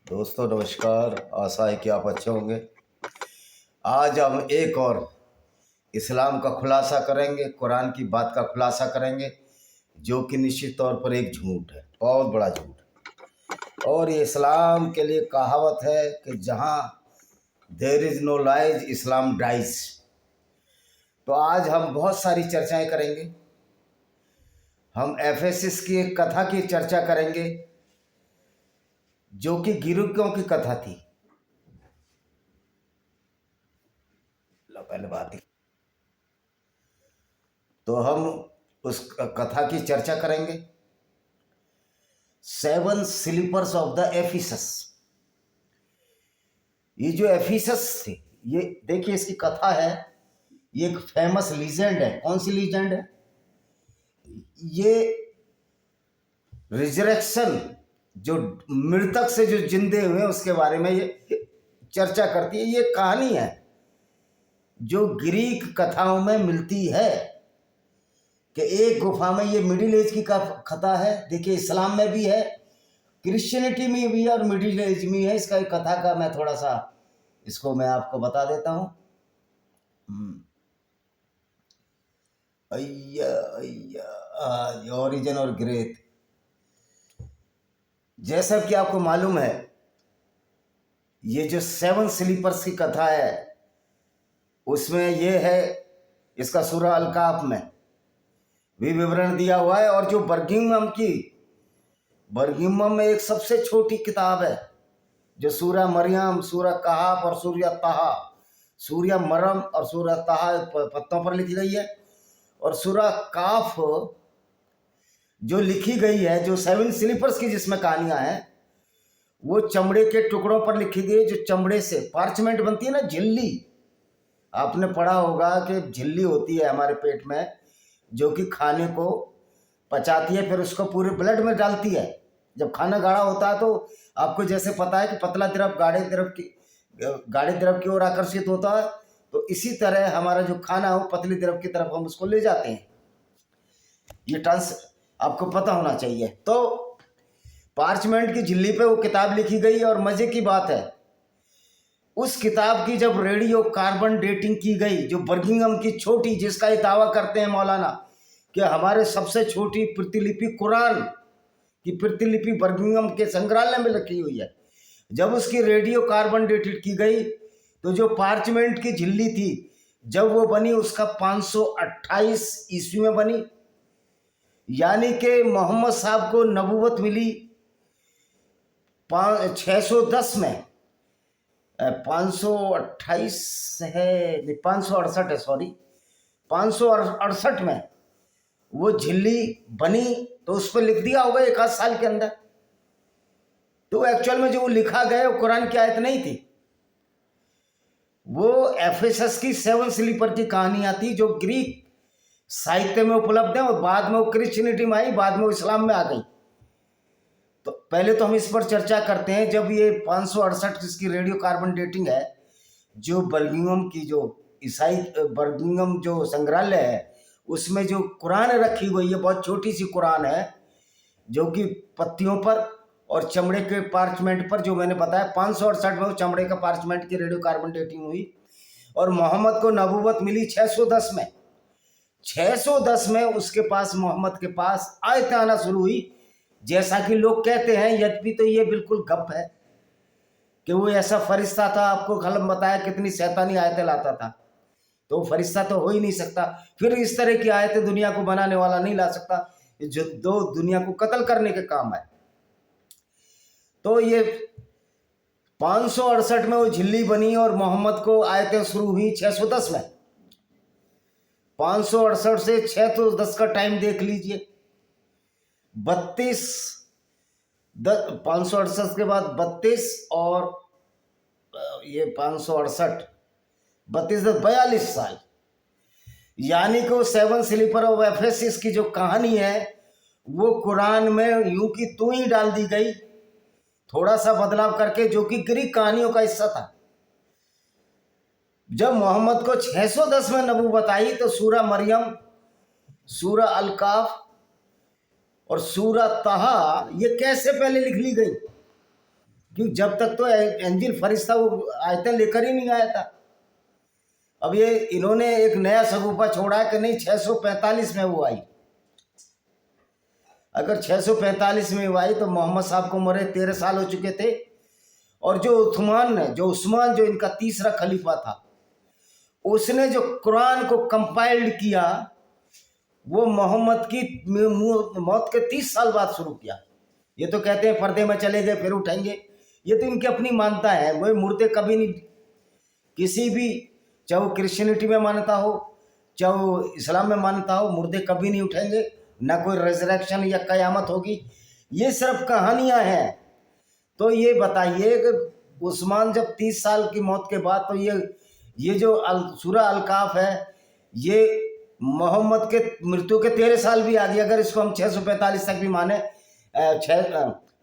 दोस्तों नमस्कार। आशा है कि आप अच्छे होंगे। आज हम एक और इस्लाम का खुलासा करेंगे, कुरान की बात का खुलासा करेंगे, जो कि निश्चित तौर पर एक झूठ है, बहुत बड़ा झूठ। और ये इस्लाम के लिए कहावत है कि जहाँ there is no lies Islam dies. तो आज हम बहुत सारी चर्चाएं करेंगे। हम एफेसिस की एक कथा की चर्चा करेंगे जो कि गिरगियों की कथा थी। लो पहले बात ही। तो हम उस कथा की चर्चा करेंगे। 7 स्लीपर्स ऑफ द एफिसस। ये जो एफिसस थे, ये देखिए इसकी कथा है। ये एक फेमस लीजेंड है। कौन सी लीजेंड है? ये रिजरेक्शन, जो मृतक से जो जिंदे हुए उसके बारे में ये चर्चा करती है। ये कहानी है जो ग्रीक कथाओं में मिलती है कि एक गुफा में, ये मिडिल एज की कथा है। देखिए इस्लाम में भी है, क्रिश्चियनिटी में भी है और मिडिल एज में है। इसका एक कथा का मैं थोड़ा सा इसको मैं आपको बता देता हूँ। ओरिजिन और ग्रेथ। जैसा कि आपको मालूम है, ये जो 7 स्लीपर्स की कथा है उसमें ये है, इसका सूरह अल-काफ में भी विवरण दिया हुआ है। और जो बर्गिमम में एक सबसे छोटी किताब है जो सूरह मरियम, सूरह कहाफ और सूरह तहा, सूरह मरम और सूरह तहा पत्तों पर लिखी गई है। और सूरह काफ जो लिखी गई है, जो 7 स्लीपर्स की जिसमें कहानियां हैं, वो चमड़े के टुकड़ों पर लिखी गई। जो चमड़े से पार्चमेंट बनती है ना, झिल्ली। आपने पढ़ा होगा कि झिल्ली होती है हमारे पेट में जो कि खाने को पचाती है, फिर उसको पूरे ब्लड में डालती है। जब खाना गाढ़ा होता है तो आपको जैसे पता है कि पतला द्रव गाढ़े द्रव की ओर आकर्षित होता है, तो इसी तरह हमारा जो खाना हो पतली द्रव की तरफ हम उसको ले जाते हैं। ये ट्रांस आपको पता होना चाहिए। तो पार्चमेंट की झिल्ली पे वो किताब लिखी गई। और मजे की बात है, उस किताब की जब रेडियो कार्बन डेटिंग की गई, जो बर्मिंघम की छोटी, जिसका ये दावा करते हैं मौलाना कि हमारे सबसे छोटी प्रतिलिपि कुरान की प्रतिलिपि बर्मिंघम के संग्रहालय में रखी हुई है, जब उसकी रेडियो कार्बन डेटेड की गई, तो जो पार्चमेंट की झिल्ली थी जब वो बनी, उसका 528 ईस्वी में बनी। यानी कि मोहम्मद साहब को नबूवत मिली 610 में। 528 है, 568 है, सॉरी, 568 में वो झिल्ली बनी। तो उस पर लिख दिया होगा 1 आध साल के अंदर। तो एक्चुअल में जो लिखा गया वो कुरान की आयत नहीं थी, वो एफेसस की 7 स्लीपर की कहानियां थी जो ग्रीक साहित्य में उपलब्ध है। और बाद में वो क्रिश्चियनिटी में आई, बाद में वो इस्लाम में आ गई। तो पहले तो हम इस पर चर्चा करते हैं। जब ये 568 जिसकी रेडियो कार्बन डेटिंग है, जो बर्मिंघम की जो ईसाई बर्मिंघम जो संग्रहालय है, उसमें जो कुरान रखी हुई है, बहुत छोटी सी कुरान है जो कि पत्तियों पर और चमड़े के पार्चमेंट पर, जो मैंने बताया 568 में वो चमड़े का पार्चमेंट की रेडियो कार्बन डेटिंग हुई। और मोहम्मद को नबूवत मिली 610 में। 610 में उसके पास, मोहम्मद के पास आयतें आना शुरू हुई। जैसा कि लोग कहते हैं, यद्यपि तो ये बिल्कुल गप है कि वो ऐसा फरिश्ता था। आपको कलम बताया कितनी शैतानी आयतें लाता था, तो फरिश्ता तो हो ही नहीं सकता। फिर इस तरह की आयतें दुनिया को बनाने वाला नहीं ला सकता, जो दो दुनिया को कत्ल करने के काम है। तो ये 568 में वो झिल्ली बनी और मोहम्मद को आयतें शुरू हुई 610 में। 568 से 610 का टाइम देख लीजिए। 568 के बाद 32 और ये 568, 32 42 साल। यानी कि वो 7 स्लीपर ऑफ एफेसिस की जो कहानी है वो कुरान में यूं की तू ही डाल दी गई, थोड़ा सा बदलाव करके, जो कि ग्रीक कहानियों का हिस्सा था। जब मोहम्मद को 610 में नबूवत आई तो सूरह मरियम, सूरह अल-काफ और सूरह तहा ये कैसे पहले लिख ली गई क्योंकि जब तक तो एंजिल फरिश्ता वो आयतें लेकर ही नहीं आया था। अब ये इन्होंने एक नया सगुफा छोड़ा है कि नहीं 645 में वो आई। अगर 645 में वो आई तो मोहम्मद साहब को मरे 13 साल हो चुके थे। और जो उस्मान जो इनका तीसरा खलीफा था, उसने जो कुरान को कंपाइल्ड किया वो मोहम्मद की मौत के 30 साल बाद शुरू किया। ये तो कहते हैं पर्दे में चले गए फिर उठेंगे, ये तो इनकी अपनी मानता है। वही मुर्दे कभी नहीं, किसी भी, चाहे वो क्रिश्चियनिटी में मानता हो चाहे वो इस्लाम में मानता हो, मुर्दे कभी नहीं उठेंगे, ना कोई रेजरेक्शन या कयामत होगी। ये सिर्फ कहानियां हैं। तो ये बताइए कि उस्मान जब 30 साल की मौत के बाद, तो ये जो सूरा अल-काफ है ये मोहम्मद के मृत्यु के 13 साल भी आ गई। अगर इसको हम 645 तक भी माने,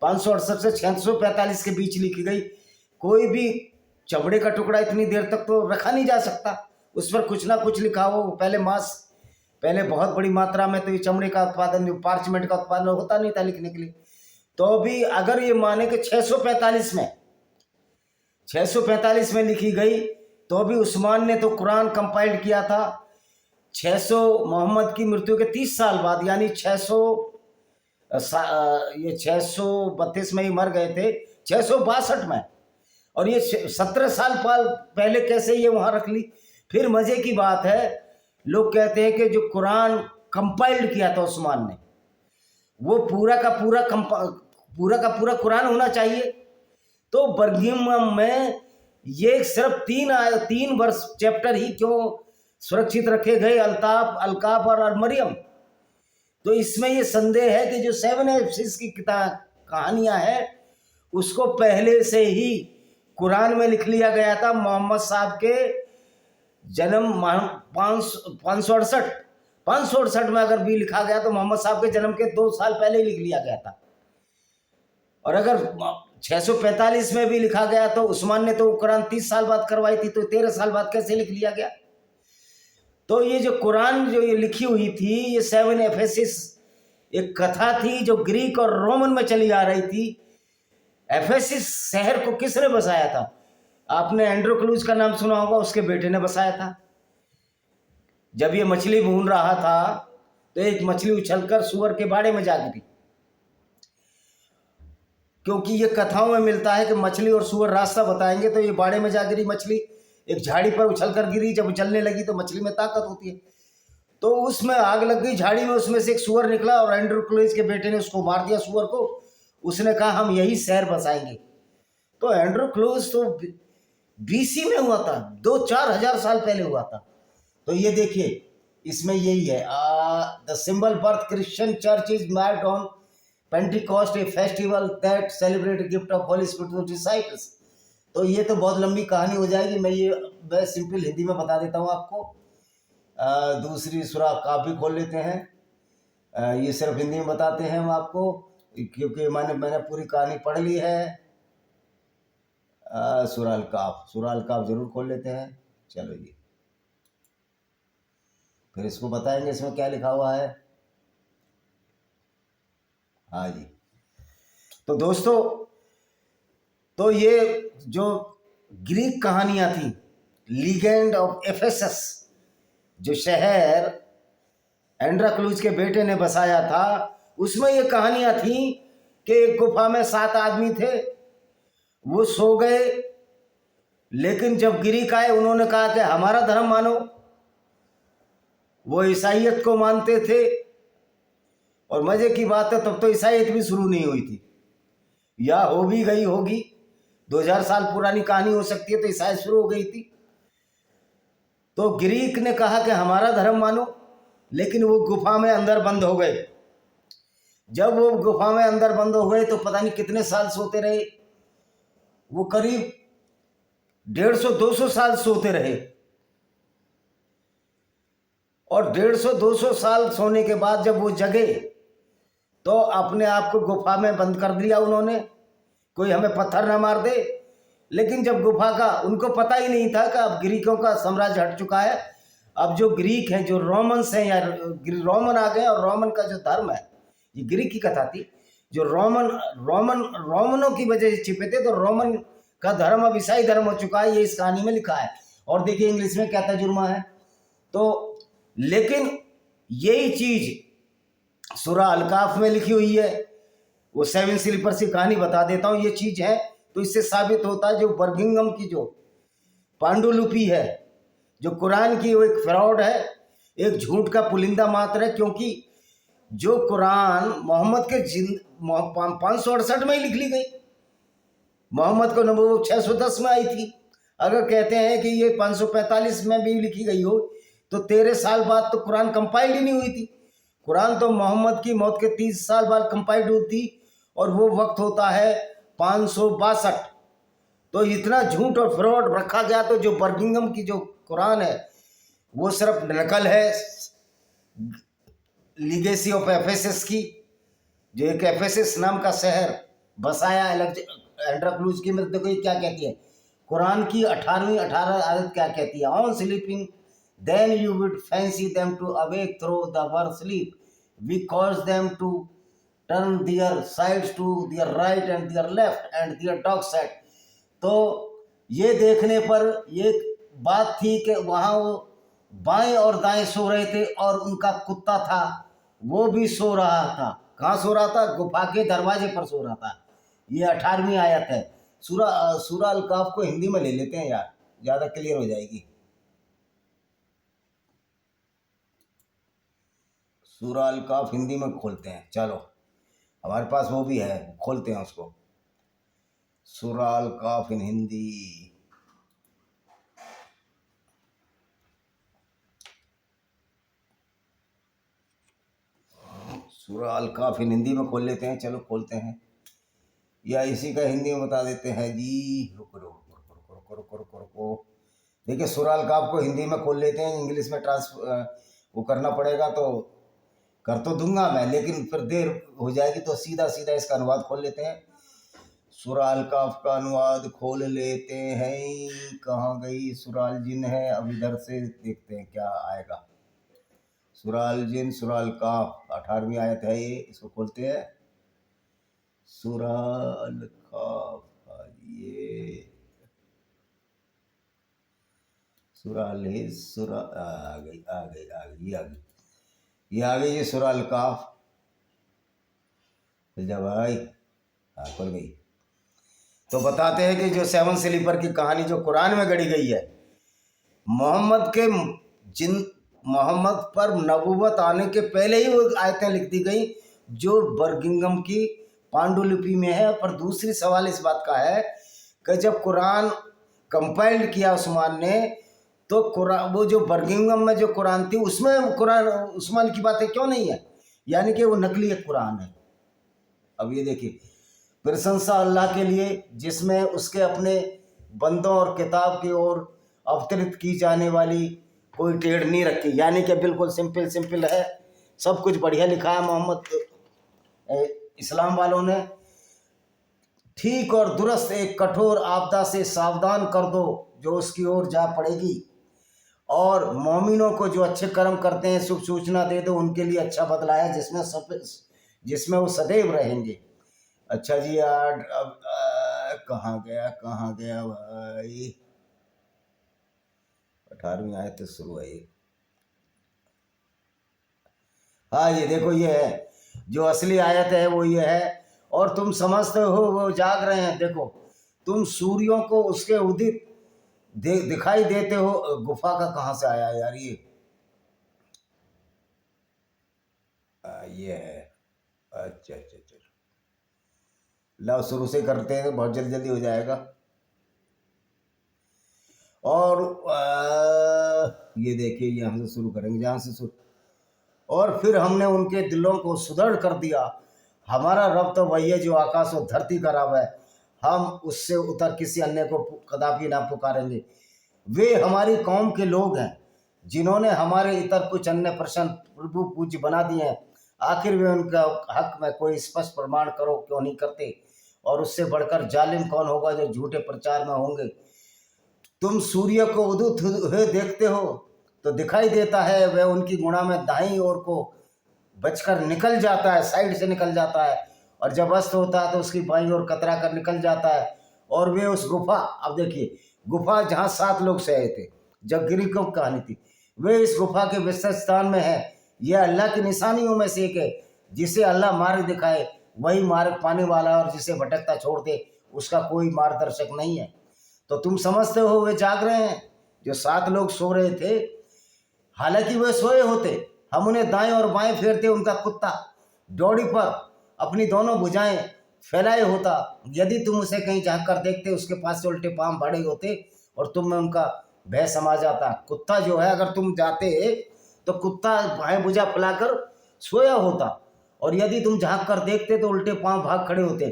568 से 645 के बीच लिखी गई। कोई भी चमड़े का टुकड़ा इतनी देर तक तो रखा नहीं जा सकता, उस पर कुछ ना कुछ लिखा हो। पहले बहुत बड़ी मात्रा में तो ये चमड़े का उत्पादन, पार्चमेंट का उत्पादन होता नहीं था लिखने के लिए। तो भी अगर ये माने कि 645 में लिखी गई, तो भी उस्मान ने तो कुरान कंपाइल्ड किया था 600 मोहम्मद की मृत्यु के 30 साल बाद, यानी 632 में ही मर गए थे, 662 में। और ये 17 साल पहले कैसे ये वहाँ रख ली। फिर मज़े की बात है, लोग कहते हैं कि जो कुरान कंपाइल्ड किया था उस्मान ने, वो पूरा का पूरा कुरान होना चाहिए। तो बर्मिंघम में ये सिर्फ 3 वर्ष चैप्टर ही क्यों सुरक्षित रखे गए, अल्काफ और मरियम। तो इसमें ये संदेह है कि जो 7 एफिस की कहानियां हैं उसको पहले से ही कुरान में लिख लिया गया था। मोहम्मद साहब के जन्म 568 में अगर भी लिखा गया तो मोहम्मद साहब के जन्म के 2 साल पहले ही लिख लिया गया था। और अगर 645 में भी लिखा गया तो उस्मान ने तो कुरान 30 साल बाद करवाई थी, तो 13 साल बाद कैसे लिख लिया गया। तो ये जो कुरान जो ये लिखी हुई थी, ये 7 एफेसिस एक कथा थी जो ग्रीक और रोमन में चली आ रही थी। एफेसिस शहर को किसने बसाया था? आपने एंड्रोक्लूज का नाम सुना होगा, उसके बेटे ने बसाया था। जब ये मछली भून रहा था तो एक मछली उछलकर सूअर के बाड़े में जा गिरी, क्योंकि ये कथाओं में मिलता है कि मछली और सूअर रास्ता बताएंगे। तो ये बाड़े में जा गिरी मछली, एक झाड़ी पर उछलकर गिरी। जब उछलने लगी तो मछली में ताकत होती है, तो उसमें आग लग गई झाड़ी में, उसमें से एक सूअर निकला और एंड्रोक्लूज के बेटे ने उसको मार दिया सूअर को। उसने कहा हम यही शहर बसाएंगे। तो एंड्रोक्लूज तो BC में हुआ था, 2-4 हजार साल पहले हुआ था। तो ये देखिए इसमें यही है, the symbol birth Christian church is made on Pentecost, a festival that celebrate gift of Holy Spirit to disciples. तो ये तो बहुत लंबी कहानी हो जाएगी, मैं सिंपल हिंदी में बता देता हूँ आपको। दूसरी सूरा काफ भी खोल लेते हैं। ये सिर्फ हिंदी में बताते हैं हम आपको, क्योंकि मैंने पूरी कहानी पढ़ ली है। सूरा अल काफ जरूर खोल लेते हैं। चलो जी, फिर इसको बताएंगे इसमें क्या लिखा हुआ है। हाँ जी, तो दोस्तों, तो ये जो ग्रीक कहानियां थी, लीजेंड ऑफ एफेसस, जो शहर एंड्रोक्लूज के बेटे ने बसाया था, उसमें ये कहानियां थी कि एक गुफा में 7 आदमी थे, वो सो गए। लेकिन जब ग्रीक आए उन्होंने कहा कि हमारा धर्म मानो। वो ईसाइयत को मानते थे, और मजे की बात है तब तो ईसाइयत भी शुरू नहीं हुई थी, या हो भी गई होगी, 2000 साल पुरानी कहानी हो सकती है, तो ईसाइयत शुरू हो गई थी। तो ग्रीक ने कहा कि हमारा धर्म मानो, लेकिन वो गुफा में अंदर बंद हो गए। जब वो गुफा में अंदर बंद हो गए तो पता नहीं कितने साल सोते रहे। वो करीब 150-200 साल सोते रहे, और 150-200 साल सोने के बाद जब वो जगे तो अपने आप को गुफा में बंद कर दिया उन्होंने, कोई हमें पत्थर ना मार दे। लेकिन जब गुफा का, उनको पता ही नहीं था कि अब ग्रीकों का साम्राज्य हट चुका है। अब जो ग्रीक हैं, जो रोमन्स हैं, या रोमन आ गए, और रोमन का जो धर्म है, ये ग्रीक की कथा थी, जो रोमनों की वजह से छिपे थे, तो रोमन का धर्म अब ईसाई धर्म हो चुका है, ये इस कहानी में लिखा है। और देखिए इंग्लिश में क्या तर्जुमा है। तो लेकिन यही चीज सूरह अल-काफ में लिखी हुई है। वो 7 स्लीपर्स की कहानी बता देता हूँ, ये चीज है। तो इससे साबित होता है जो बर्मिंघम की जो पांडुलिपि है, जो कुरान की, वो एक फ्रॉड है, एक झूठ का पुलिंदा मात्र है। क्योंकि जो कुरान मोहम्मद के 568 में ही लिख ली गई, मोहम्मद को नबूवत 610 में आई थी। अगर कहते हैं कि ये 545 में भी लिखी गई हो, तो 13 साल बाद तो कुरान कंपाइल्ड ही नहीं हुई थी। कुरान तो मोहम्मद की मौत के 30 साल बाद कंपाइल्ड हुई थी, और वो वक्त होता है 562। तो इतना झूठ और फ्रॉड रखा गया। तो जो बर्मिंघम की जो कुरान है, वो सिर्फ नकल है लीगेसी ऑफ एफेसस की, जो एक एफेसस नाम का शहर बसाया एंड्रोक्लूस की। मतलब देखो ये क्या कहती है कुरान की 18वीं आयत क्या कहती है, on sleeping then you would fancy them to awake through the were sleep, we cause them to turn their sides to their right and their left and their dog side. तो ये देखने पर ये बात थी कि वहाँ वो बाएं और दाएं सो रहे थे, और उनका कुत्ता था वो भी सो रहा था। कहाँ सो रहा था? गुफा के दरवाजे पर सो रहा था। ये 18वीं आयत है। सूरह अल-काफ को हिंदी में ले लेते हैं यार, ज़्यादा क्लियर हो जाएगी। सूरह अल-काफ हिंदी में खोलते हैं, चलो हमारे पास वो भी है, खोलते हैं उसको। सूरह अल-काफ इन हिंदी। सूरह अल-काफ इन हिंदी में खोल लेते हैं, चलो खोलते हैं, या इसी का हिंदी में बता देते हैं जी। रुको रुको रुको रुको रुको रुको रुको। देखिए सूरह अल-काफ को हिंदी में खोल लेते हैं, इंग्लिश में वो करना पड़ेगा, तो कर तो दूंगा मैं, लेकिन फिर देर हो जाएगी, तो सीधा सीधा इसका अनुवाद खोल लेते हैं। सूरह अल-काफ का अनुवाद खोल लेते हैं। कहाँ गई? सूरह अल-जिन है, अब इधर से देखते हैं क्या आएगा। सूरह अल-जिन, सूरह अल-काफ 18वीं आयत है ये, इसको खोलते हैं। सूरह अल-काफ, ये सूरह अल-हिज, सूरह आ गई ये सूरह अल-काफ। जा भाई, हाँ खुल गई। तो बताते हैं कि जो 7 स्लीपर की कहानी जो कुरान में गढ़ी गई है, मोहम्मद पर नबूवत आने के पहले ही वो आयतें लिख दी गई, जो बर्मिंघम की पांडुलिपि में है। पर दूसरी सवाल इस बात का है कि जब कुरान कंपाइल्ड किया उस्मान ने, तो कुरान, वो जो बर्मिंघम में जो कुरान थी, उसमें कुरान उस्मान की बातें क्यों नहीं है? यानी कि वो नकली एक कुरान है। अब ये देखिए, प्रशंसा अल्लाह के लिए जिसमें उसके अपने बंदों और किताब की ओर अवतरित की जाने वाली कोई टेढ़ नहीं रखी, यानी कि बिल्कुल सिंपल है, सब कुछ बढ़िया लिखा है। मोहम्मद इस्लाम वालों ने ठीक और दुरुस्त एक कठोर आपदा से सावधान कर दो जो उसकी ओर जा पड़ेगी, और मोमिनों को जो अच्छे कर्म करते हैं शुभ सूचना दे दो, उनके लिए अच्छा बदला है जिसमें वो सदैव रहेंगे। अच्छा जी यार, अब कहाँ गया भाई? 18वीं आयत से शुरू है ये। हाँ ये देखो, ये है जो असली आयत है, वो ये है। और तुम समझते हो वो जाग रहे हैं, देखो तुम सूर्यों को उसके उदित दिखाई देते हो। गुफा का कहाँ से आया यार ये है। अच्छा, लो शुरू से करते हैं, बहुत जल्दी हो जाएगा। और ये देखिए, यहाँ से शुरू करेंगे, जहाँ से शुरू। और फिर हमने उनके दिलों को सुदृढ़ कर दिया। हमारा रब तो वही है जो आकाश और धरती का रब है, हम उससे उतर किसी अन्य को कदापि ना पुकारेंगे। वे हमारी कौम के लोग हैं जिन्होंने हमारे इतर कुछ अन्य प्रश्न प्रभु पूज्य बना दिए हैं। आखिर वे उनका हक में कोई स्पष्ट प्रमाण करो क्यों नहीं करते? और उससे बढ़कर जालिम कौन होगा जो झूठे प्रचार में होंगे। तुम सूर्य को उदित हुए देखते हो तो दिखाई देता है, वह उनकी गुणा में दाईं ओर को बचकर निकल जाता है, साइड से निकल जाता है, और जब अस्त होता है तो उसकी बाईं ओर कतरा कर निकल जाता है। और वे उस गुफा, अब देखिए गुफा जहाँ 7 लोग सोए थे, जब ग्रीकों की कहानी थी, वे इस गुफा के विस्तृत स्थान में है। यह अल्लाह की निशानियों में से एक है। जिसे अल्लाह मार्ग दिखाए वही मार्ग पाने वाला, और जिसे भटकता छोड़ दे उसका कोई मार्गदर्शक नहीं है। तो तुम समझते हो वे जाग रहे हैं। जो 7 लोग सो रहे थे, हालांकि वे सोए होते, हम उन्हें दाएं और बाएं फेरते, उनका कुत्ता डोरी पर अपनी दोनों भुजाएं फैलाए होता। यदि तुम उसे कहीं झांक कर देखते, उसके पास से उल्टे पांव बड़े होते और तुम में उनका भय समा जाता। कुत्ता जो है, अगर तुम जाते तो कुत्ता बाएं भुजा फैलाकर सोया होता, और यदि तुम झांक कर देखते तो उल्टे पांव भाग खड़े होते।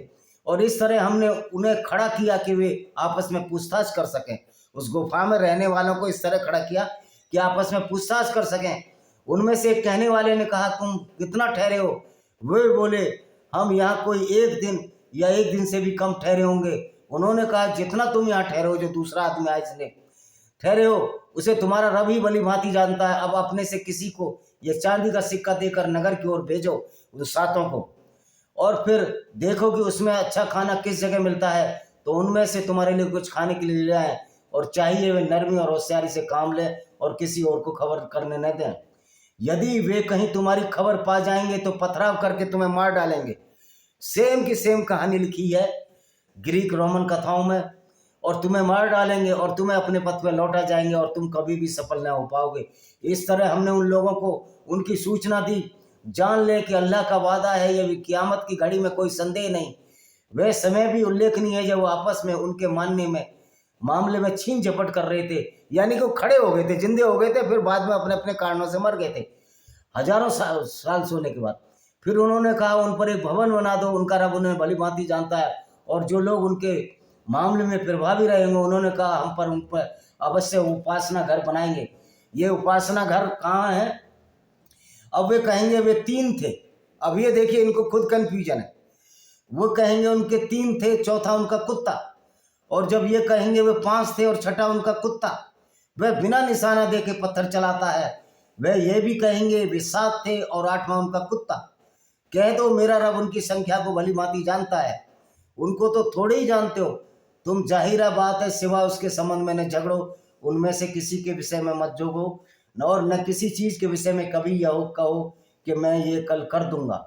और इस तरह हमने उन्हें खड़ा किया कि वे आपस में पूछताछ कर सकें। उस गुफा में रहने वालों को इस तरह खड़ा किया कि आपस में पूछताछ कर सकें। उनमें से एक कहने वाले ने कहा, तुम कितना ठहरे हो? वे बोले, हम यहाँ कोई 1 दिन या 1 दिन से भी कम ठहरे होंगे। उन्होंने कहा, जितना तुम यहाँ ठहरे हो, जो दूसरा आदमी आया इसने ठहरे हो, उसे तुम्हारा रब ही भली भांति जानता है। अब अपने से किसी को ये चांदी का सिक्का देकर नगर की ओर भेजो उन 7 को, और फिर देखो कि उसमें अच्छा खाना किस जगह मिलता है, तो उनमें से तुम्हारे लिए कुछ खाने के लिए ले आए। और चाहिए वे नरमी और होशियारी से काम ले और किसी और को खबर करने न दें। यदि वे कहीं तुम्हारी खबर पा जाएंगे तो पथराव करके तुम्हें मार डालेंगे। सेम की सेम कहानी लिखी है ग्रीक रोमन कथाओं में, और तुम्हें मार डालेंगे और तुम्हें अपने पथ पे लौटा जाएंगे और तुम कभी भी सफल न हो पाओगे। इस तरह हमने उन लोगों को उनकी सूचना दी। जान ले कि अल्लाह का वादा है, यह क़यामत की घड़ी में कोई संदेह नहीं। वह समय भी उल्लेखनीय है जब वो आपस में उनके मानने में मामले में छीन झपट कर रहे थे, यानी कि वो खड़े हो गए थे, जिंदे हो गए थे, फिर बाद में अपने अपने कारणों से मर गए थे हजारों साल सोने के बाद। फिर उन्होंने कहा, उन पर एक भवन बना दो, उनका रब उन्हें भली भांति जानता है। और जो लोग उनके मामले में प्रभावी रहेंगे, उन्होंने कहा, हम पर उन पर अवश्य उपासना घर बनाएंगे। ये उपासना घर कहाँ है? अब वे कहेंगे वे 3 थे। अब ये देखिए, इनको खुद कन्फ्यूजन है। वो कहेंगे उनके 3 थे, चौथा उनका कुत्ता। और जब ये कहेंगे वे 5 थे और छठा उनका कुत्ता, वह बिना निशाना दे के पत्थर चलाता है। वह ये भी कहेंगे वे 7 थे और 8वां उनका कुत्ता। कह दो, मेरा रब उनकी संख्या को भली भांति जानता है। उनको तो थोड़े ही जानते हो तुम। जाहिरा बात है, सिवा उसके संबंध में न झगड़ो, उनमें से किसी के विषय में मत जोगो, और न किसी चीज़ के विषय में कभी यह कहो कि मैं ये कल कर दूंगा,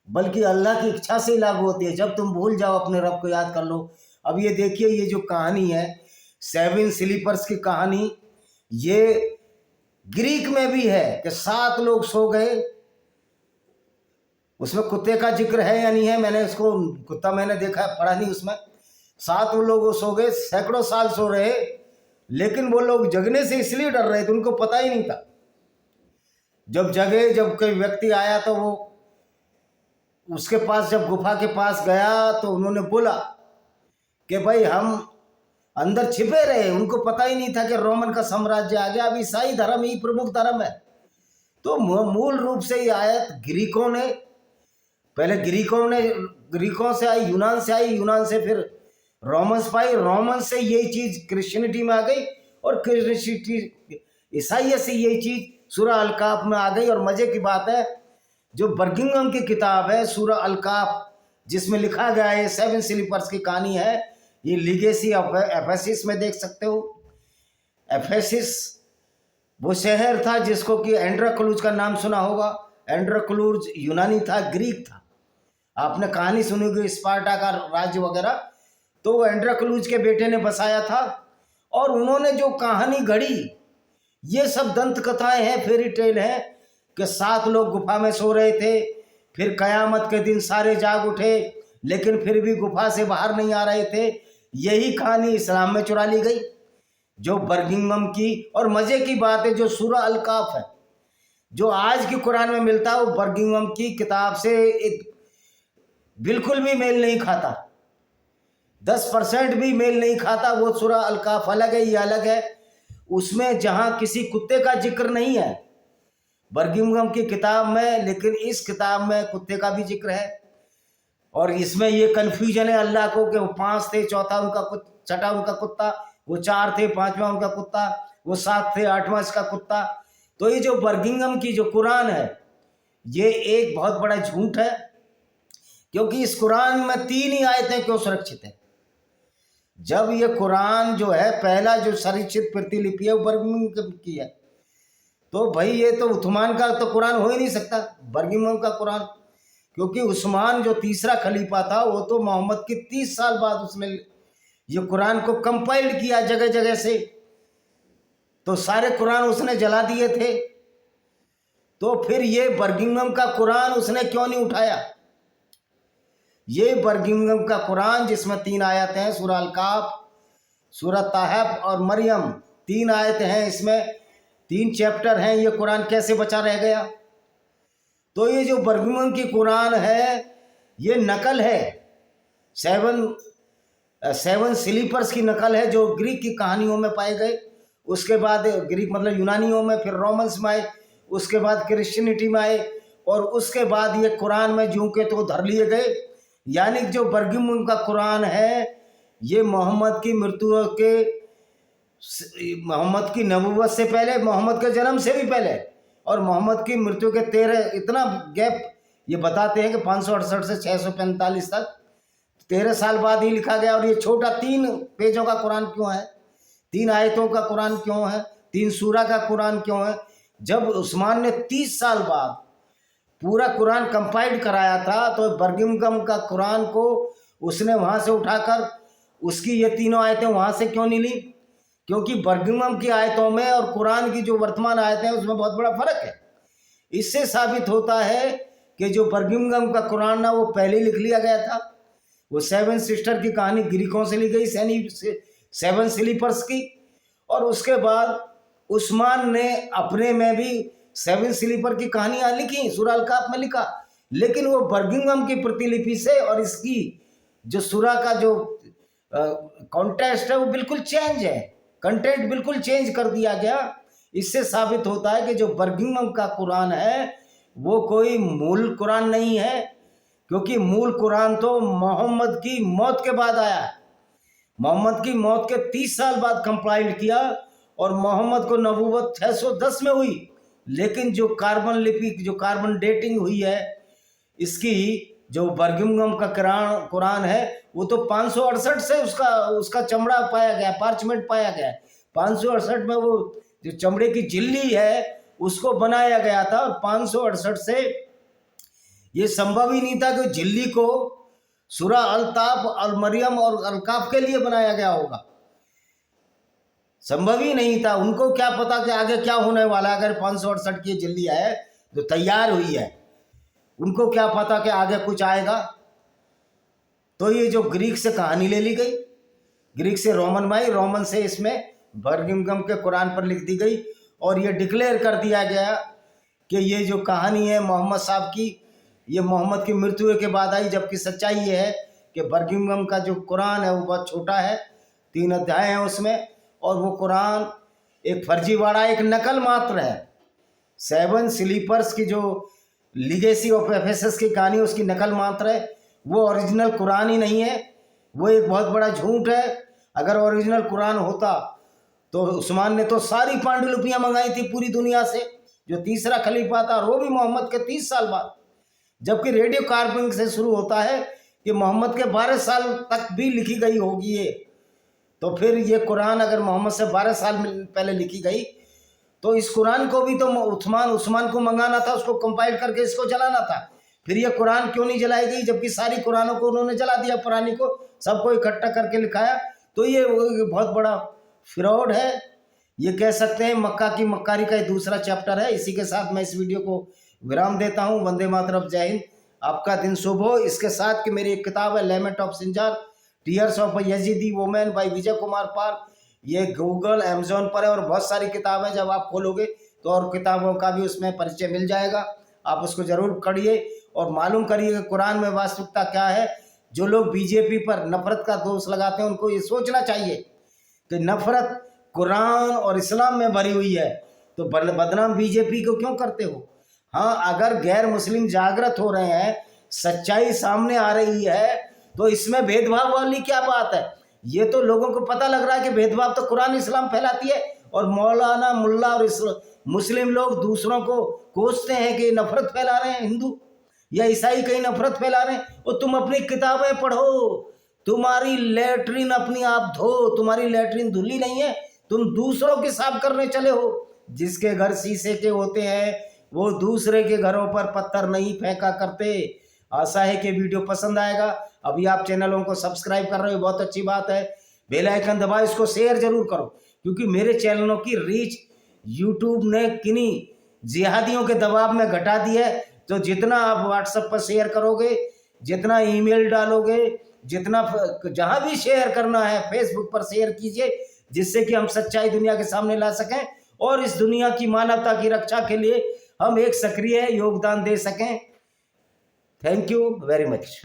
बल्कि अल्लाह की इच्छा से ही लागू होती है। जब तुम भूल जाओ, अपने रब को याद कर लो। अब ये देखिए, ये जो कहानी है 7 स्लीपर्स की कहानी, ये ग्रीक में भी है कि 7 लोग सो गए। उसमें कुत्ते का जिक्र है या नहीं है, मैंने इसको कुत्ता मैंने देखा है, पढ़ा नहीं उसमें। 7 लोग सो गए, सैकड़ों साल सो रहे, लेकिन वो लोग जगने से इसलिए डर रहे थे, उनको पता ही नहीं था। जब जगे, जब कोई व्यक्ति आया तो वो उसके पास, जब गुफा के पास गया तो उन्होंने बोला कि भाई हम अंदर छिपे रहे। उनको पता ही नहीं था कि रोमन का साम्राज्य आ गया। अब ईसाई धर्म ही प्रमुख धर्म है। तो मूल रूप से ये आयत ग्रीकों ने, पहले ग्रीकों से आई, यूनान से आई, यूनान से फिर रोमन्स पाई, रोमन से यही चीज क्रिश्चियनिटी में आ गई, और क्रिश्चियनिटी ईसाइयत से यही चीज सूरह अल-काफ में आ गई। और मजे की बात है, जो बर्गिंघम की किताब है सूरह अल-काफ, जिसमें लिखा गया है 7 स्लीपर्स की कहानी है, ये लीगेसी ऑफ एफेसिस में देख सकते हो। एफेसिस वो शहर था जिसको कि एंड्राक्लूज का नाम सुना होगा। एंड्राक्लूज यूनानी था, ग्रीक था। आपने कहानी सुनी होगी स्पार्टा का राज्य वगैरह, तो वो एंड्राक्लूज के बेटे ने बसाया था। और उन्होंने जो कहानी गढ़ी, ये सब दंत कथाएं हैं, फेरी टेल है कि 7 लोग गुफा में सो रहे थे, फिर कयामत के दिन सारे जाग उठे, लेकिन फिर भी गुफा से बाहर नहीं आ रहे थे। यही कहानी इस्लाम में चुरा ली गई, जो बर्गिंघम की। और मजे की बात है, जो सूरह अल-काफ है, जो आज की कुरान में मिलता है, वो बर्गिंघम की किताब से बिल्कुल भी मेल नहीं खाता, 10% भी मेल नहीं खाता। वो सूरह अल-काफ अलग है, ये अलग है। उसमें जहां किसी कुत्ते का जिक्र नहीं है बर्गिंघम की किताब में, लेकिन इस किताब में कुत्ते का भी जिक्र है। और इसमें ये कन्फ्यूजन है अल्लाह को कि वो 5 थे, चौथा उनका छठा उनका कुत्ता, वो 4 थे, 5वां उनका कुत्ता, वो 7 थे, 8वां इसका कुत्ता। तो ये जो बर्गिंघम की जो कुरान है, ये एक बहुत बड़ा झूठ है। क्योंकि इस कुरान में 3 ही आयतें क्यों सुरक्षित है। जब ये कुरान जो है पहला जो संरक्षित प्रतिलिपि है वो बर्मिंघम की है, तो भाई ये तो उस्मान का तो कुरान हो ही नहीं सकता, बर्मिंघम का कुरान। क्योंकि उस्मान जो तीसरा खलीफा था वो तो मोहम्मद के 30 साल बाद उसने ये कुरान को कंपाइल्ड किया जगह जगह से, तो सारे कुरान उसने जला दिए थे। तो फिर ये बर्मिंघम का कुरान उसने क्यों नहीं उठाया। ये बर्मिंघम का कुरान जिसमें 3 आयतें हैं, सूरह अल-काफ, सूरह ताहफ और मरियम, 3 आयतें हैं, इसमें 3 चैप्टर हैं, ये कुरान कैसे बचा रह गया। तो ये जो बर्मिंघम की कुरान है ये नकल है, 7 स्लीपर्स की नकल है जो ग्रीक की कहानियों में पाए गए। उसके बाद ग्रीक मतलब यूनानियों में, फिर रोमन्स में आए, उसके बाद क्रिश्चियनिटी में आए, और उसके बाद ये कुरान में जूं के तो धर लिए गए। यानी जो बर्मिंघम का कुरान है ये मोहम्मद की मृत्यु के, मोहम्मद की नबूवत से पहले, मोहम्मद के जन्म से भी पहले, और मोहम्मद की मृत्यु के 13, इतना गैप ये बताते हैं कि 568 से 645 तक 13 साल बाद ही लिखा गया। और ये छोटा 3 पेजों का कुरान क्यों है, 3 आयतों का कुरान क्यों है, 3 सूरा का कुरान क्यों है। जब उस्मान ने 30 साल बाद पूरा कुरान कंपाइल्ड कराया था तो बर्मिंघम का कुरान को उसने वहाँ से उठाकर उसकी ये 3 आयतें वहाँ से क्यों नहीं ली। क्योंकि बर्मिंघम की आयतों में और कुरान की जो वर्तमान आयतें हैं उसमें बहुत बड़ा फर्क है। इससे साबित होता है कि जो बर्मिंघम का कुरान ना वो पहले लिख लिया गया था। वो 7 सिस्टर की कहानी ग्रीकों से ली गई, 7 स्लीपर्स की, और उसके बाद उस्मान ने अपने में भी 7 स्लीपर की कहानियां लिखी, सूरह अल-काफ में लिखा, लेकिन वो बर्मिंघम की प्रतिलिपि से और इसकी जो सूरा का जो कॉन्टेक्स्ट है वो बिल्कुल चेंज है, कंटेंट बिल्कुल चेंज कर दिया गया। इससे साबित होता है कि जो बर्मिंघम का कुरान है वो कोई मूल कुरान नहीं है, क्योंकि मूल कुरान तो मोहम्मद की मौत के बाद आया है। मोहम्मद की मौत के 30 साल बाद कंपाइल किया और मोहम्मद को नबूवत 610 में हुई, लेकिन जो कार्बन लिपि, जो कार्बन डेटिंग हुई है इसकी, जो बर्मिंघम का कुरान है वो तो 568 से उसका चमड़ा पाया गया, पार्चमेंट पाया गया। 568 में वो जो चमड़े की झिल्ली है उसको बनाया गया था, और 568 से ये संभव ही नहीं था कि झिल्ली को सूरह अल-ताफ, अल-मरियम और अल-काफ के लिए बनाया गया होगा, संभव ही नहीं था। उनको क्या पता कि आगे क्या होने वाला है। अगर 568 की झिल्ली है जो तैयार हुई है, उनको क्या पता कि आगे कुछ आएगा। तो ये जो ग्रीक से कहानी ले ली गई, ग्रीक से रोमन में आई, रोमन से इसमें बर्मिंघम के कुरान पर लिख दी गई, और ये डिक्लेयर कर दिया गया कि ये जो कहानी है मोहम्मद साहब की, ये मोहम्मद की मृत्यु के बाद आई। जबकि सच्चाई ये है कि बर्मिंघम का जो कुरान है वो बहुत छोटा है, 3 अध्याय हैं उसमें, और वो कुरान एक फर्जीवाड़ा, एक नकल मात्र है। 7 स्लीपर्स की जो लिगेसी ऑफ एफेसस की कहानी उसकी नकल मात्र है, वो ओरिजिनल कुरान ही नहीं है, वो एक बहुत बड़ा झूठ है। अगर ओरिजिनल कुरान होता तो उस्मान ने तो सारी पांडुलिपियां मंगाई थी पूरी दुनिया से, जो तीसरा खलीफा था, और वो भी मोहम्मद के 30 साल बाद। जबकि रेडियो कार्बनिंग से शुरू होता है कि मोहम्मद के 12 साल तक भी लिखी गई होगी ये। तो फिर ये कुरान अगर मोहम्मद से 12 साल पहले लिखी गई तो इस कुरान को भी तो उस्मान को मंगाना था, उसको कंपाइल करके इसको जलाना था। फिर ये कुरान क्यों नहीं जलाई गई, जबकि सारी कुरानों को उन्होंने जला दिया, पुरानी को सबको इकट्ठा करके लिखाया। तो ये बहुत बड़ा फ्रॉड है, ये कह सकते हैं मक्का की मक्कारी का दूसरा चैप्टर है। इसी के साथ मैं इस वीडियो को विराम देता हूँ। वंदे मातरम, जय हिंद, आपका दिन शुभ हो। इसके साथ कि मेरी एक किताब है lament of Sinjar, tears of Yazidi women by Vijay Kumar Pal, ये गूगल अमेजोन पर है, और बहुत सारी किताबें जब आप खोलोगे तो और किताबों का भी उसमें परिचय मिल जाएगा। आप उसको जरूर पढ़िए और मालूम करिए कि कुरान में वास्तविकता क्या है। जो लोग बीजेपी पर नफरत का दोष लगाते हैं उनको ये सोचना चाहिए कि नफरत कुरान और इस्लाम में भरी हुई है, तो बदनाम बीजेपी को क्यों करते हो। हाँ, अगर गैर मुस्लिम जागृत हो रहे हैं, सच्चाई सामने आ रही है, तो इसमें भेदभाव वाली क्या बात है। ये तो लोगों को पता लग रहा है कि भेदभाव तो कुरान इस्लाम फैलाती है, और मौलाना, मुल्ला और मुस्लिम लोग दूसरों को कोसते हैं कि नफरत फैला रहे हैं हिंदू। या ईसाई कहीं नफरत फैला रहे हैं, वो तुम अपनी किताबें पढ़ो, तुम्हारी लेटरिन अपनी आप धो, तुम्हारी लेटरिन धुली नहीं है, तुम दूसरों की साफ करने चले हो। जिसके घर शीशे के होते हैं वो दूसरे के घरों पर पत्थर नहीं फेंका करते। आशा है कि वीडियो पसंद आएगा। अभी आप चैनलों को सब्सक्राइब कर रहे हो, बहुत अच्छी बात है। बेल आइकन दबाओ, इसको शेयर जरूर करो, क्योंकि मेरे चैनलों की रीच यूट्यूब ने किन्हीं जिहादियों के दबाव में घटा दी है। तो जितना आप व्हाट्सएप पर शेयर करोगे, जितना ईमेल डालोगे, जितना जहां भी शेयर करना है फेसबुक पर शेयर कीजिए, जिससे कि हम सच्चाई दुनिया के सामने ला सकें और इस दुनिया की मानवता की रक्षा के लिए हम एक सक्रिय योगदान दे सकें। Thank you very much.